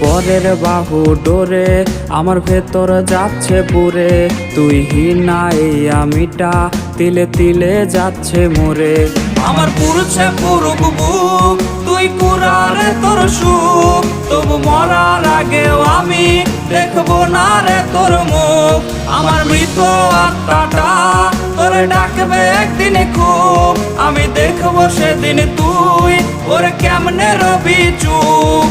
পরের বাহু ডোরে আমার ভেতর যাচ্ছে পুরে। তুই হিনা এই আমিটা তিলে তিলে যাচ্ছে মোরে। আমার পুরুষে পুরুক বুক, তুই কুরারে তোর সুখ, তবু মরার আগেও আমি দেখবো না রে তোর মুখ। আমার মৃত আত্মাটা তোরে ডাকবে একদিন খুব, আমি দেখবো সেদিন তুই ওরে কেমনে রবি চুপ।